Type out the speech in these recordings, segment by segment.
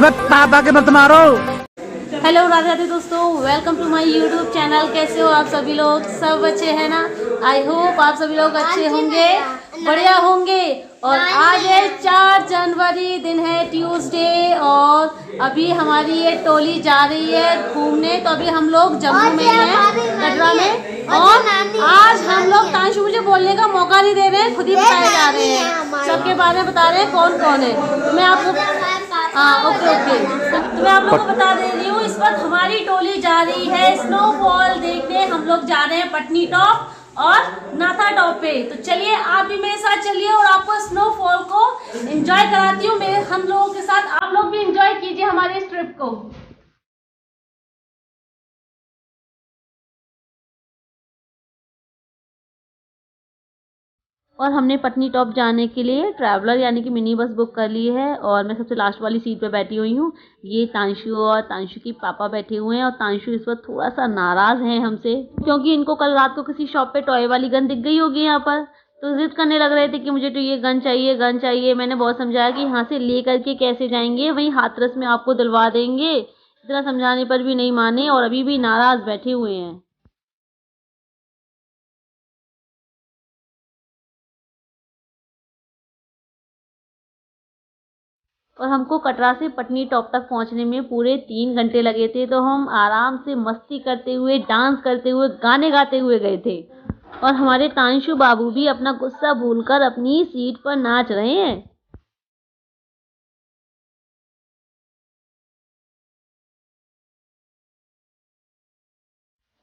अबे पापा के मत मारो। हेलो राधे राधे दोस्तों, welcome to my YouTube channel. कैसे हो आप सभी लोग? सब अच्छे हैं ना? आई होप आप सभी लोग अच्छे होंगे, बढ़िया होंगे। और आज है 4 जनवरी, दिन है ट्यूसडे, और अभी हमारी ये टोली जा रही है घूमने। तो अभी हम लोग जम्मू में हैं, कटरा में। और आज हम लोग, तांशु मुझे बोलने का मौका नहीं दे रहे हैं, खुद ही बताए जा रहे हैं, सबके बारे में बता रहे हैं कौन कौन है। तो मैं आपको ओके तो मैं आप लोगों को बता दे रही हूँ, इस वक्त हमारी टोली जा रही है स्नोफॉल देखने। हम लोग जा रहे हैं पटनी टॉप और नाथा टॉप पे। तो चलिए आप भी मेरे साथ चलिए और आपको स्नोफॉल को एंजॉय कराती हूँ मेरे हम लोगों के साथ। आप लोग भी एंजॉय कीजिए हमारे इस ट्रिप को। और हमने पटनी टॉप जाने के लिए ट्रैवलर यानी कि मिनी बस बुक कर ली है, और मैं सबसे लास्ट वाली सीट पे बैठी हुई हूँ। ये तांशु और तांशु की पापा बैठे हुए हैं, और तांशु इस वक्त थोड़ा सा नाराज हैं हमसे, क्योंकि इनको कल रात को किसी शॉप पे टॉय वाली गन दिख गई होगी यहाँ पर। तो जिद करने लग रहे थे कि मुझे तो ये गन चाहिए, गन चाहिए। मैंने बहुत समझाया कि यहाँ से ले करके कैसे जाएंगे, वहीं हाथरस में आपको दिलवा देंगे। इतना समझाने पर भी नहीं माने और अभी भी नाराज बैठे हुए हैं। और हमको कटरा से पटनी टॉप तक पहुंचने में पूरे 3 घंटे लगे थे। तो हम आराम से मस्ती करते हुए, डांस करते हुए, गाने गाते हुए गए थे। और हमारे तांशु बाबू भी अपना गुस्सा भूलकर अपनी सीट पर नाच रहे हैं।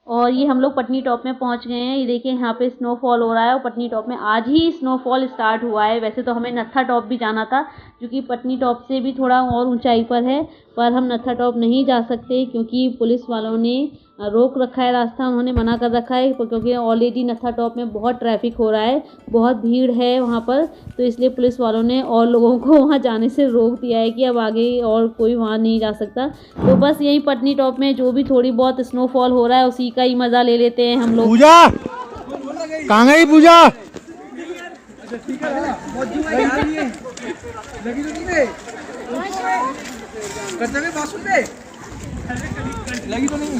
और ये हम लोग पटनी टॉप में पहुंच गए हैं। ये देखिए यहाँ पे स्नोफॉल हो रहा है, और पटनी टॉप में आज ही स्नोफॉल स्टार्ट हुआ है। वैसे तो हमें नत्था टॉप भी जाना था, जो कि पटनी टॉप से भी थोड़ा और ऊंचाई पर है, पर हम नत्था टॉप नहीं जा सकते क्योंकि पुलिस वालों ने रोक रखा है रास्ता। उन्होंने मना कर रखा है क्योंकि ऑलरेडी नत्था टॉप में बहुत ट्रैफिक हो रहा है, बहुत भीड़ है वहाँ पर। तो इसलिए पुलिस वालों ने और लोगों को वहाँ जाने से रोक दिया है कि अब आगे और कोई वहाँ नहीं जा सकता। तो बस यही पटनी टॉप में जो भी थोड़ी बहुत स्नोफॉल हो रहा है उसी का ही मज़ा ले लेते हैं हम लोग। पूजा कहाँ गई? पूजा लगी तो नहीं।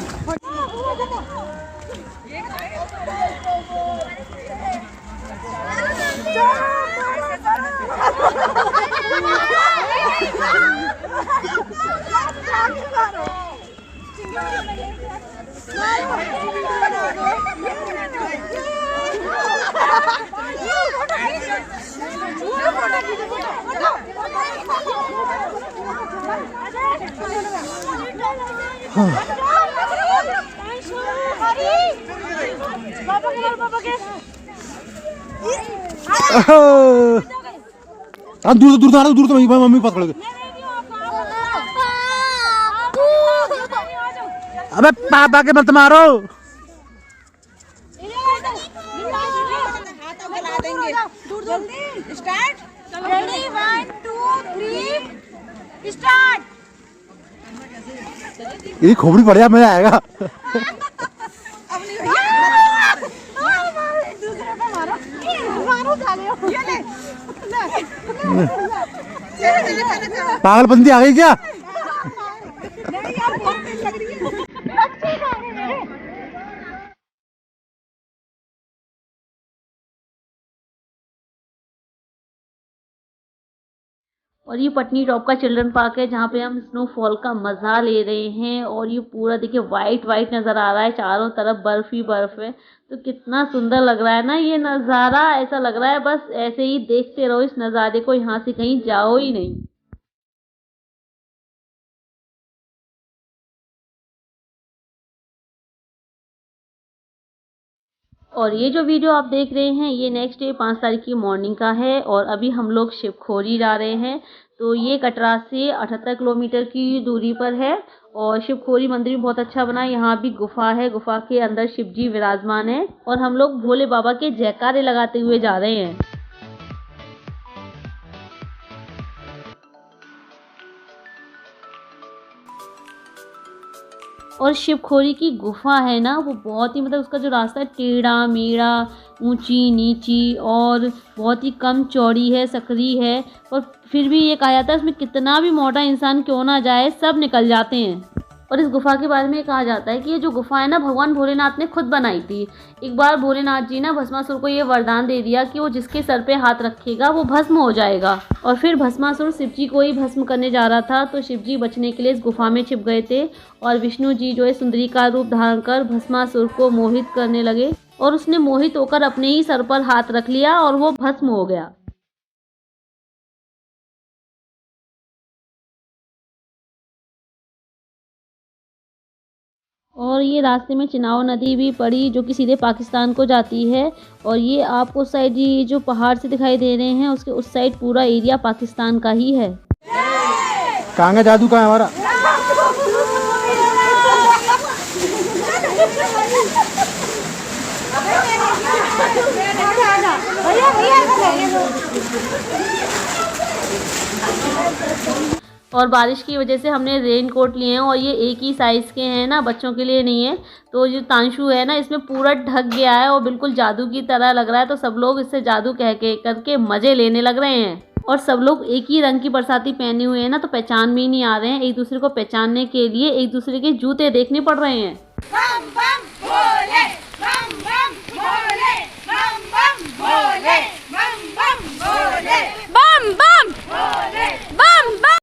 दूर दूर था, दूर तो मम्मी पकड़ गए। अबे पापा के मत मारो। स्टार्ट। Ready 1 2 3 start. ये खोपड़ी पड़ जा, मजा आएगा। पागलपंती आ गई क्या? और ये पटनी टॉप का चिल्ड्रन पार्क है, जहाँ पे हम स्नोफॉल का मज़ा ले रहे हैं। और ये पूरा देखिए वाइट वाइट नज़र आ रहा है, चारों तरफ बर्फ़ ही बर्फ़ है। तो कितना सुंदर लग रहा है ना ये नज़ारा। ऐसा लग रहा है बस ऐसे ही देखते रहो इस नज़ारे को, यहाँ से कहीं जाओ ही नहीं। और ये जो वीडियो आप देख रहे हैं ये नेक्स्ट डे 5 तारीख की मॉर्निंग का है, और अभी हम लोग शिवखोरी जा रहे हैं। तो ये कटरा से 78 किलोमीटर की दूरी पर है, और शिवखोरी मंदिर भी बहुत अच्छा बना है। यहाँ भी गुफा है, गुफा के अंदर शिव जी विराजमान है, और हम लोग भोले बाबा के जयकारे लगाते हुए जा रहे हैं। और शिवखोरी की गुफा है ना, वो बहुत ही मतलब उसका जो रास्ता है टेढ़ा मेढ़ा, ऊंची नीची और बहुत ही कम चौड़ी है, सकरी है, और फिर भी ये कहा जाता है उसमें कितना भी मोटा इंसान क्यों ना जाए सब निकल जाते हैं। और इस गुफा के बारे में कहा जाता है कि ये जो गुफा है ना भगवान भोलेनाथ ने खुद बनाई थी। एक बार भोलेनाथ जी ने भस्मासुर को ये वरदान दे दिया कि वो जिसके सर पे हाथ रखेगा वो भस्म हो जाएगा। और फिर भस्मासुर शिव जी को ही भस्म करने जा रहा था, तो शिव जी बचने के लिए इस गुफा में छिप गए थे और विष्णु जी जो है सुंदरी का रूप धारण कर भस्मासुर को मोहित करने लगे और उसने मोहित होकर अपने ही सर पर हाथ रख लिया और वो भस्म हो गया। और ये रास्ते में चिनाव नदी भी पड़ी जो कि सीधे पाकिस्तान को जाती है। और ये आपको उस साइड ये जो पहाड़ से दिखाई दे रहे हैं उसके उस साइड पूरा एरिया पाकिस्तान का ही है। कहाँ का जादू का है हमारा? और बारिश की वजह से हमने रेन कोट लिए हैं और ये एक ही साइज़ के हैं ना, बच्चों के लिए नहीं है। तो जो तांशु है ना इसमें पूरा ढक गया है और बिल्कुल जादू की तरह लग रहा है, तो सब लोग इससे जादू कह के करके मज़े लेने लग रहे हैं। और सब लोग एक ही रंग की बरसाती पहने हुए हैं ना, तो पहचान में ही नहीं आ रहे हैं। एक दूसरे को पहचानने के लिए एक दूसरे के जूते देखने पड़ रहे हैं। बम बम भोले, बम बम भोले, बम बम भोले, बम बम भोले, बम बम भोले, बम बम।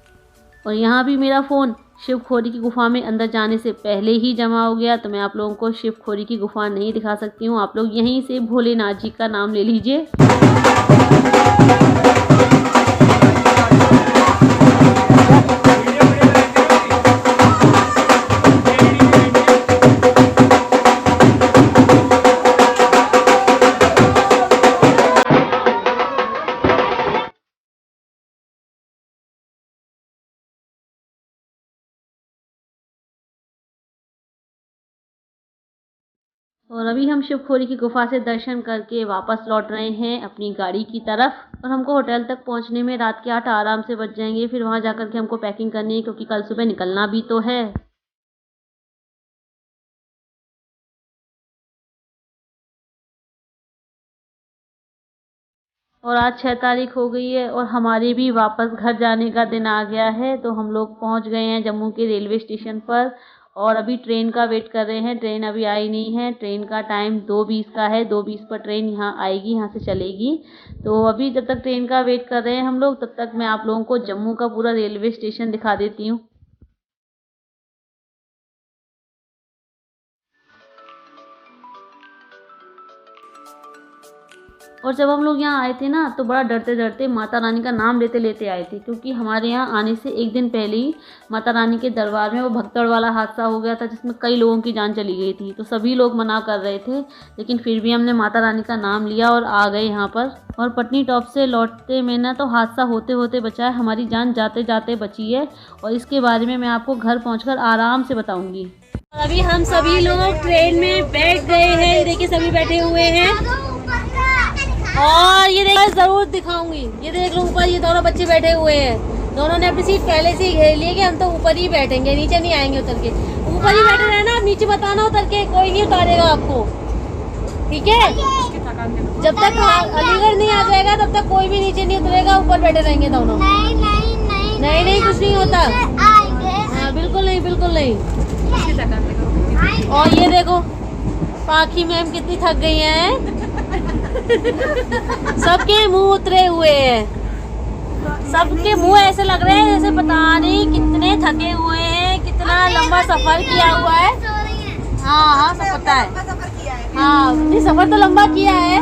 और यहाँ भी मेरा फ़ोन शिवखोरी की गुफा में अंदर जाने से पहले ही जमा हो गया, तो मैं आप लोगों को शिवखोरी की गुफा नहीं दिखा सकती हूँ। आप लोग यहीं से भोलेनाथ जी का नाम ले लीजिए। और अभी हम शिवखोरी की गुफा से दर्शन करके वापस लौट रहे हैं अपनी गाड़ी की तरफ। और हमको होटल तक पहुंचने में रात के 8 आराम से बज जाएंगे। फिर वहां जाकर के हमको पैकिंग करनी है क्योंकि कल सुबह निकलना भी तो है। और आज 6 तारीख हो गई है और हमारे भी वापस घर जाने का दिन आ गया है। तो हम लोग पहुंच गए हैं जम्मू के रेलवे स्टेशन पर और अभी ट्रेन का वेट कर रहे हैं। ट्रेन अभी आई नहीं है। ट्रेन का टाइम 2:20 का है। 2:20 पर ट्रेन यहाँ आएगी, यहाँ से चलेगी। तो अभी जब तक ट्रेन का वेट कर रहे हैं हम लोग, तब तक मैं आप लोगों को जम्मू का पूरा रेलवे स्टेशन दिखा देती हूँ। और जब हम लोग यहाँ आए थे ना, तो बड़ा डरते डरते माता रानी का नाम लेते लेते आए थे, क्योंकि हमारे यहाँ आने से एक दिन पहले ही माता रानी के दरबार में वो भगदड़ वाला हादसा हो गया था जिसमें कई लोगों की जान चली गई थी। तो सभी लोग मना कर रहे थे, लेकिन फिर भी हमने माता रानी का नाम लिया और आ गए यहाँ पर। और पटनी टॉप से लौटते में ना तो हादसा होते होते बचा है, हमारी जान जाते जाते बची है। और इसके बारे में मैं आपको घर पहुँच आराम से बताऊँगी। अभी हम सभी लोग ट्रेन में बैठ गए हैं। ये देखिए सभी बैठे हुए हैं और ये देख जरूर दिखाऊंगी। ये देख लो ऊपर ये दोनों बच्चे बैठे हुए हैं। दोनों ने अपनी सीट पहले से ही घेर ली है कि हम तो ऊपर ही बैठेंगे, नीचे नहीं आएंगे उतर के। ऊपर ही बैठे रहना, नीचे बताना उतर के, कोई नहीं उतारेगा आपको, ठीक है। जब तक अलीगढ़ नहीं आ जाएगा तब तक कोई भी नीचे नहीं उतरेगा, ऊपर बैठे रहेंगे दोनों। नहीं कुछ नहीं होता। हाँ बिल्कुल नहीं, बिल्कुल नहीं। और ये देखो पाखी मैम कितनी थक गई हैं। सबके मुंह उतरे हुए हैं। सबके मुंह ऐसे लग रहे हैं जैसे पता नहीं कितने थके हुए हैं, कितना लंबा सफर किया हुआ है। हाँ सब पता है। हाँ नहीं सफर तो लंबा किया है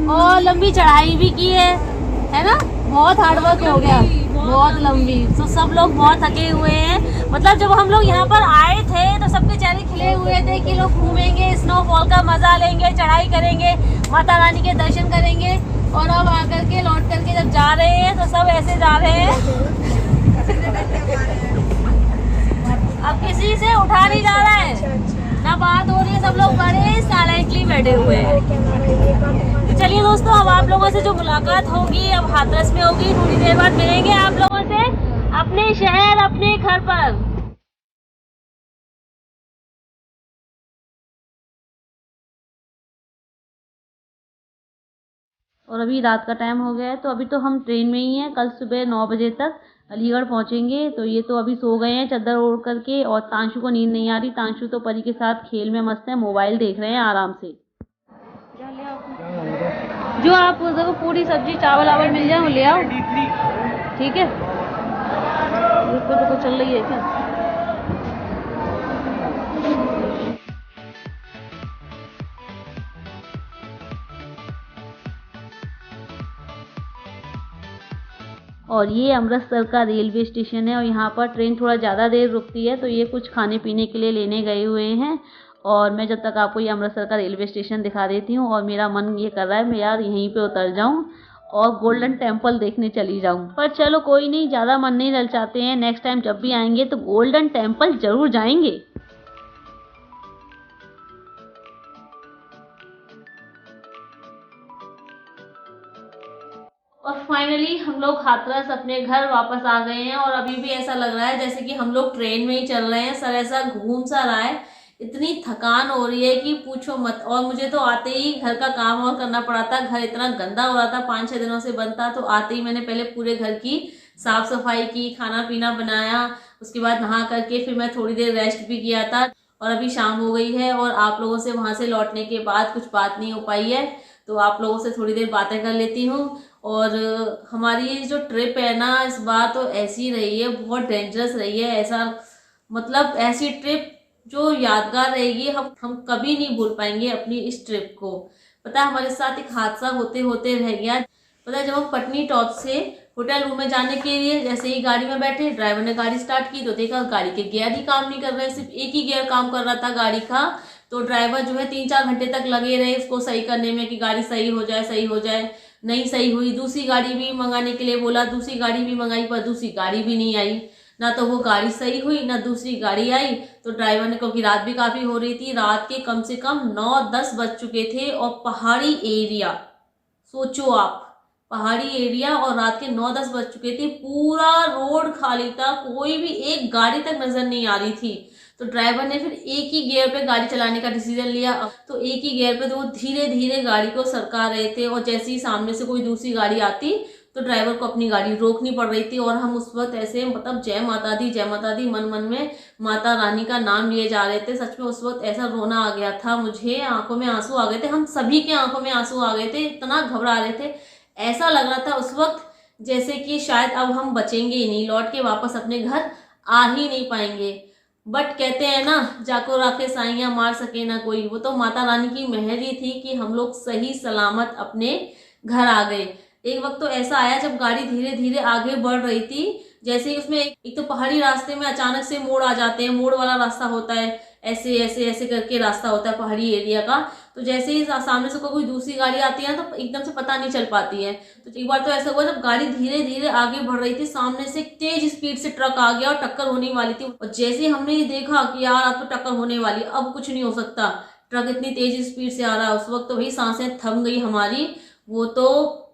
और लंबी चढ़ाई भी की है ना। बहुत हार्डवर्क हो गया, बहुत लंबी। तो सब लोग बहुत थके हुए हैं। मतलब जब हम लोग यहाँ पर आए थे तो सबके चेहरे खिले हुए थे कि लोग घूमेंगे, स्नोफॉल का मजा लेंगे, चढ़ाई करेंगे, माता रानी के दर्शन करेंगे। और अब आकर के लौट करके जब जा रहे हैं तो सब ऐसे जा रहे हैं। अब किसी से उठा नहीं जा रहा है, ना बात हो रही है, सब लोग बड़े साइलेंटली बैठे हुए हैं। तो चलिए दोस्तों, अब आप लोगों से जो मुलाकात होगी अब हाथरस में होगी। थोड़ी देर बाद मिलेंगे आप लोगों से अपने शहर अपने घर पर। और अभी रात का टाइम हो गया है, तो अभी तो हम ट्रेन में ही हैं। कल सुबह 9 बजे तक अलीगढ़ पहुंचेंगे। तो ये तो अभी सो गए हैं चादर ओढ़ करके, और तांशु को नींद नहीं आ रही। तांशु तो परी के साथ खेल में मस्त है, मोबाइल देख रहे हैं आराम से। जो आप देखो पूरी सब्जी चावल आवल मिल जाए वो ले आओ, ठीक है। रुको चल रही है क्या? और ये अमृतसर का रेलवे स्टेशन है, और यहाँ पर ट्रेन थोड़ा ज़्यादा देर रुकती है, तो ये कुछ खाने पीने के लिए लेने गए हुए हैं। और मैं जब तक आपको ये अमृतसर का रेलवे स्टेशन दिखा देती हूँ। और मेरा मन ये कर रहा है मैं यार यहीं पे उतर जाऊँ और गोल्डन टेम्पल देखने चली जाऊँ, पर चलो कोई नहीं, ज़्यादा मन नहीं ललचाते हैं। नेक्स्ट टाइम जब भी आएंगे तो गोल्डन टेम्पल ज़रूर जाएंगे। और फाइनली हम लोग हाथरस अपने घर वापस आ गए हैं। और अभी भी ऐसा लग रहा है जैसे कि हम लोग ट्रेन में ही चल रहे हैं। सर ऐसा घूम सा रहा है, इतनी थकान हो रही है कि पूछो मत। और मुझे तो आते ही घर का काम और करना पड़ा था। घर इतना गंदा हो रहा था, 5-6 दिनों से बंद था। तो आते ही मैंने पहले पूरे घर की साफ सफाई की, खाना पीना बनाया, उसके बाद नहा करके फिर मैं थोड़ी देर रेस्ट भी किया था। और अभी शाम हो गई है, और आप लोगों से वहाँ से लौटने के बाद कुछ बात नहीं हो पाई है, तो आप लोगों से थोड़ी देर बातें कर लेती हूँ। और हमारी जो ट्रिप है ना, इस बार तो ऐसी रही है, बहुत डेंजरस रही है। ऐसा मतलब ऐसी ट्रिप जो यादगार रहेगी, हम कभी नहीं भूल पाएंगे अपनी इस ट्रिप को। पता है हमारे साथ एक हादसा होते होते रह गया। पता है जब हम पटनी टॉप से होटल रूम में जाने के लिए जैसे ही गाड़ी में बैठे, ड्राइवर ने गाड़ी स्टार्ट की तो देखा गाड़ी के गियर ही काम नहीं कर रहे, सिर्फ एक ही गियर काम कर रहा था गाड़ी का। तो ड्राइवर जो है 3-4 घंटे तक लगे रहे इसको सही करने में कि गाड़ी सही हो जाए, सही हो जाए। नहीं सही हुई। दूसरी गाड़ी भी मंगाने के लिए बोला, दूसरी गाड़ी भी मंगाई, पर दूसरी गाड़ी भी नहीं आई। ना तो वो गाड़ी सही हुई ना दूसरी गाड़ी आई। तो ड्राइवर ने, क्योंकि रात भी काफ़ी हो रही थी, रात के कम से कम 9-10 बज चुके थे। और पहाड़ी एरिया, सोचो आप, पहाड़ी एरिया, और रात के 9-10 बज चुके थे। पूरा रोड खाली था, कोई भी एक गाड़ी तक नजर नहीं आ रही थी। तो ड्राइवर ने फिर एक ही गियर पे गाड़ी चलाने का डिसीजन लिया। तो एक ही गियर पे तो वो धीरे धीरे गाड़ी को सरका रहे थे। और जैसे ही सामने से कोई दूसरी गाड़ी आती तो ड्राइवर को अपनी गाड़ी रोकनी पड़ रही थी। और हम उस वक्त ऐसे मतलब जय माता दी मन मन में माता रानी का नाम लिए जा रहे थे। सच में उस वक्त ऐसा रोना आ गया था मुझे, आंखों में आंसू आ गए थे, हम सभी के आंखों में आंसू आ गए थे, इतना घबरा रहे थे। ऐसा लग रहा था उस वक्त जैसे कि शायद अब हम बचेंगे ही नहीं, लौट के वापस अपने घर आ ही नहीं पाएंगे। बट कहते हैं ना, जाको राखे साइयां मार सके ना कोई। वो तो माता रानी की मेहर ही थी कि हम लोग सही सलामत अपने घर आ गए। एक वक्त तो ऐसा आया जब गाड़ी धीरे धीरे आगे बढ़ रही थी, जैसे ही उसमें एक तो पहाड़ी रास्ते में अचानक से मोड़ आ जाते हैं, मोड़ वाला रास्ता होता है, ऐसे ऐसे ऐसे करके रास्ता होता है पहाड़ी एरिया का। तो जैसे ही सामने से कोई दूसरी गाड़ी आती है तो एकदम से पता नहीं चल पाती है। तो एक बार तो ऐसा हुआ जब गाड़ी धीरे धीरे आगे बढ़ रही थी, सामने से तेज स्पीड से ट्रक आ गया और टक्कर होने वाली थी। और जैसे हमने ये देखा कि यार अब तो टक्कर होने वाली, अब कुछ नहीं हो सकता, ट्रक इतनी तेज स्पीड से आ रहा है, उस वक्त तो भाई सांसें थम गई हमारी। वो तो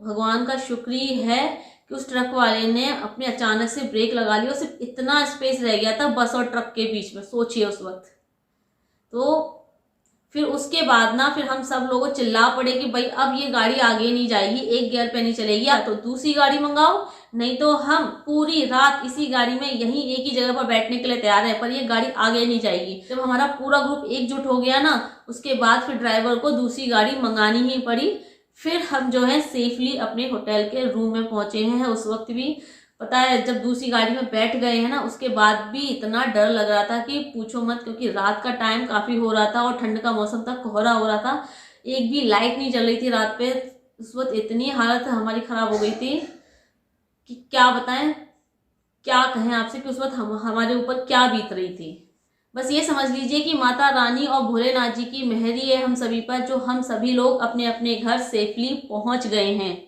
भगवान का शुक्र ही है कि उस ट्रक वाले ने अपने अचानक से ब्रेक लगा ली और सिर्फ इतना स्पेस रह गया था बस और ट्रक के बीच में, सोचिए उस वक्त। तो फिर उसके बाद ना फिर हम सब लोगों चिल्ला पड़े कि भाई अब ये गाड़ी आगे नहीं जाएगी, एक गियर पे नहीं चलेगी, या तो दूसरी गाड़ी मंगाओ, नहीं तो हम पूरी रात इसी गाड़ी में यहीं एक ही जगह पर बैठने के लिए तैयार है, पर ये गाड़ी आगे नहीं जाएगी। जब हमारा पूरा ग्रुप एकजुट हो गया ना, उसके बाद फिर ड्राइवर को दूसरी गाड़ी मंगानी ही पड़ी। फिर हम जो है सेफली अपने होटल के रूम में पहुंचे हैं। उस वक्त भी पता है जब दूसरी गाड़ी में बैठ गए हैं ना, उसके बाद भी इतना डर लग रहा था कि पूछो मत, क्योंकि रात का टाइम काफ़ी हो रहा था और ठंड का मौसम था, कोहरा हो रहा था, एक भी लाइट नहीं चल रही थी रात पे। उस वक्त इतनी हालत हमारी ख़राब हो गई थी कि क्या बताएं, क्या कहें आपसे कि उस वक्त हमारे ऊपर क्या बीत रही थी। बस ये समझ लीजिए कि माता रानी और भोलेनाथ जी की मेहर है हम सभी पर, जो हम सभी लोग अपने अपने घर सेफली पहुंच गए हैं।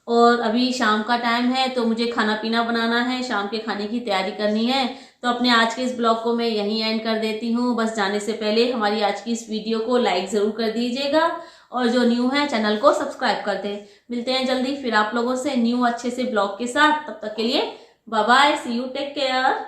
और अभी शाम का टाइम है तो मुझे खाना पीना बनाना है, शाम के खाने की तैयारी करनी है। तो अपने आज के इस ब्लॉग को मैं यहीं एंड कर देती हूँ। बस जाने से पहले हमारी आज की इस वीडियो को लाइक ज़रूर कर दीजिएगा, और जो न्यू है चैनल को सब्सक्राइब कर दें। मिलते हैं जल्दी फिर आप लोगों से न्यू अच्छे से ब्लॉग के साथ। तब तक के लिए bye bye, see you, take care.